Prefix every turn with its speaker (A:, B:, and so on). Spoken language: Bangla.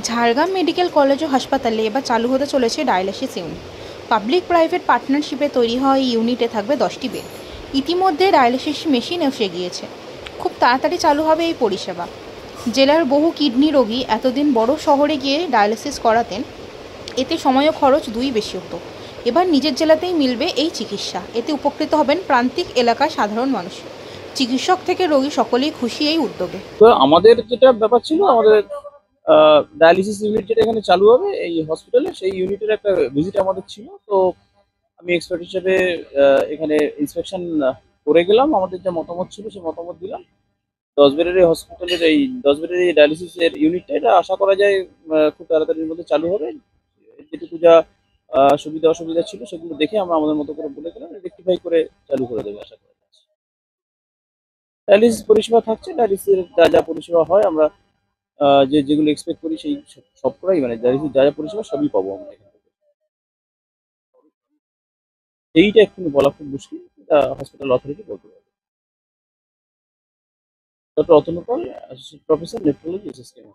A: ঝাড়গ্রাম মেডিকেল কলেজ ও হাসপাতালে এবার চালু হতে চলেছে ডায়ালিসিস ইউনিট। পাবলিক প্রাইভেট পার্টনারশিপে তৈরি হওয়া এই ইউনিটে থাকবে 10টি বেড। ইতিমধ্যে ডায়ালিসিস মেশিন এসে গিয়েছে। খুব তাড়াতাড়ি চালু হবে এই পরিষেবা। জেলার বহু কিডনি রোগী এতদিন বড় শহরে গিয়ে ডায়ালিসিস করাতেন, এতে সময় ও খরচ দুই বেশি হতো। এবার নিজের জেলাতেই মিলবে এই চিকিৎসা। এতে উপকৃত হবেন প্রান্তিক এলাকার সাধারণ মানুষ। চিকিৎসক থেকে রোগী সকলেই খুশি এই উদ্যোগে।
B: তো আমাদের যেটা ব্যাপার ছিল, আমাদের ডায়ালিসিস ইউনিট যেটা এখানে চালু হবে এই হসপিটালে, সেই ইউনিটের একটা ভিজিট আমাদের ছিল। তো আমি এক্সপার্ট হিসেবে এখানে ইন্সপেকশন করে গেলাম, আমাদের যা মতামত ছিল সেই মতামত দিলাম। 10 বেডের এই হসপিটালের এই 10 বেডের এই ডায়ালিসিস এর ইউনিটটা, এটা আশা করা যায় খুব তাড়াতাড়ির মধ্যে চালু হবে। যেটুকু যা সুবিধা অসুবিধা ছিল সেগুলো দেখে আমরা আমাদের মতো করে বলে দিলাম, রেকটিফাই করে চালু করে দেবে আশা করা যাচ্ছে। ডায়ালিসিস পরিষেবা থাকছে, ডায়ালিসিসের যা যা পরিষেবা হয় আমরা যেগুলো এক্সপেক্ট করি সেই সবকটাই, মানে ডায়ালিসিস যা যা পরিষেবা সবই পাবো আমরা এখান থেকে। এইটা এক্ষুনি বলা খুব মুশকিল, এটা হসপিটাল অথরিটি বলতে পারবে। ডক্টর অতনু পাল, অ্যাসোসিয়েট প্রফেসর, নেফ্রোলজি, এসএসকেএম।